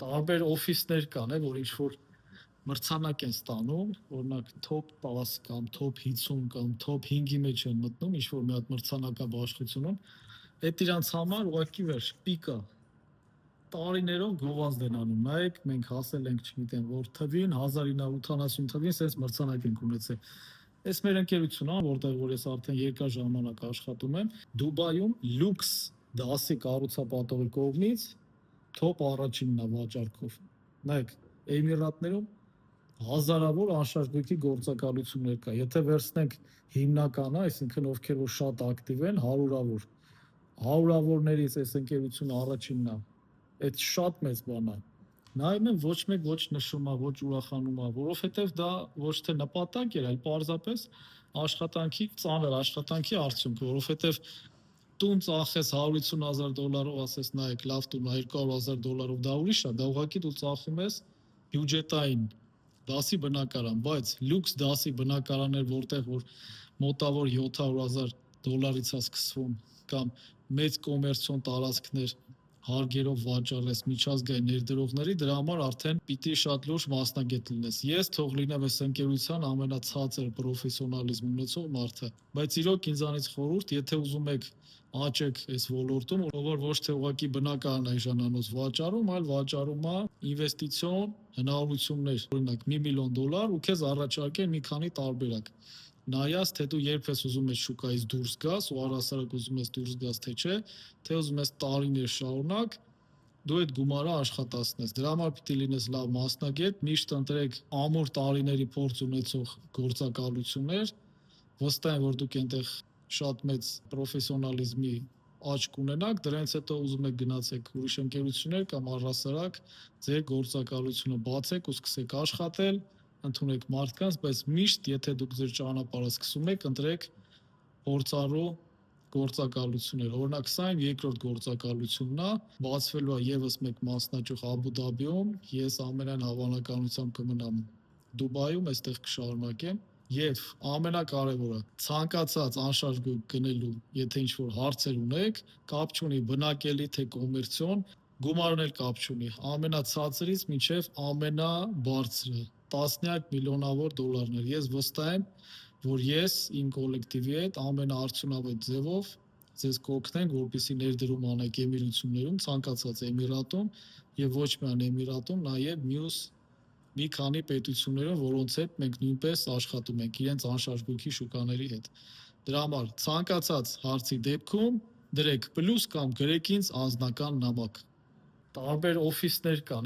տարբեր օֆիսներ կան, որ ինչ որ մրցանակ են ստանում, օրինակ top 10 կամ top 50 կամ top 5-ի մեջ են մտնում, ինչ որ մի հատ մրցանակաբաշխությունում, այդ իրանց համար ուղղակի վերջ պիկա տարիներով գովազդ են անում։ Նայեք, մենք հասել ենք, չգիտեմ, որ թվին 1980 թվին sense մրցանակ ենք ունեցել։ Այս մեր ընկերությունն է, որտեղ որ ես արդեն երկար ժամանակ աշխատում եմ, Դուբայում լյուքս դասի կառուցապատողի կողմից top առաջինն է վաճառքով։ Նայեք, Էմիրատներում հազարավոր անշարժույթի գործակալություններ կա։ Եթե վերցնենք հիմնականը, այսինքն ովքեր որ շատ ակտիվ են, հարյուրավորներից այս ընկերությունը առաջինն է։ Այդ շատ մեծ բան է։ Նայում եմ ոչ մեկ ոչ նշում է, ոչ ուրախանում է, որովհետև դա ոչ թե նպատակ էր, այլ պարզապես աշխատանքի ծանր աշխատանքի արդյունք, որովհետև տուն ծախես $150,000, ասես նայեք, լավ տուն է $200,000, դա ուրիշ է, դա ուղղակի դու ծախում ես բյուջետային դասի բնակարան, բայց լյուքս դասի բնակարաններ, որտեղ որ մոտավոր $700,000-ից է սկսվում, կամ մեծ կոմերցիոն տարածքներ հարգերով վաճառես միջազգային ներդրողների, դրա համար արդեն պիտի շատ լուրջ մասնագետ լինես։ Ես թող լինեմ այս ընկերության ամենացածր պրոֆեսիոնալիզմ ունեցող մարդը, բայց իրոք ինձանից խորհուրդ, եթե ուզում եք աճեք այս ոլորտում, որ ոչ թե ուղղակի բնակարան այժանանոց վաճառում, այլ վաճառում է ինվեստիցիոն հնարավորություններ, օրինակ $1 միլիոն ու քեզ առաջարկեն մի քանի տարբերակ։ Նայած, թե դու երբ ես ուզում ես շուկայից դուրս գաս, ու առհասարակ ուզում ես դուրս գաս, թե չէ, թե ուզում ես տարիներ շարունակ դու այդ գումարը աշխատացնես։ Դրա համար պիտի լինես լավ մասնագետ, միշտ ընտրեք ամուր տարիների փորձ ունեցող գործակալություններ, վստահ եմ, որ դուք այնտեղ շատ մեծ պրոֆեսիոնալիզմի աճ կունենաք, դրանից հետո ուզում եք գնացեք ուրիշ ընկերություններ կամ առհասարակ ձեր գործակալությունը բացեք ու սկսեք աշխատել, ընդունեք մարդկանց, բայց միշտ եթե դուք ձեր ճանապարհը սկսում եք, ընտրեք փորձառու գործակալություններ։ Օրինակ, սա իմ երկրորդ գործակալությունն է, բացվելու է եւս մեկ մասնաճյուղ Աբու Դաբիում, ես ամենայն հավանականությամբ կմնամ Դուբայում, այստեղ կշարունակեմ։ Եվ ամենակարևորը, ցանկացած անշարժ գույք գնելու, եթե ինչ-որ հարցեր ունեք, կապ չունի բնակելի թե կոմերցիոն, գումարն էլ կապ չունի, ամենացածրից մինչև ամենաբարձրը, տասնյակ միլիոնավոր դոլարներ։ Ես վստահ եմ, որ ես իմ կոլեկտիվի հետ ամենաարդյունավետ ձևով ձեզ կօգնենք, որպեսզի ներդրում անեք էմիրություններում, ցանկացած էմիրատում եւ ոչ միայն էմիրատում, նաեւ մյուս մի քանի պետություններում, որոնց հետ մենք նույնպես աշխատում ենք իրենց անշարժույթի շուկաների հետ։ Դրա համար ցանկացած հարցի դեպքում դրեք պլյուս կամ գրեք ինձ անձնական նամակ։ Տարբեր օֆիսներ կան,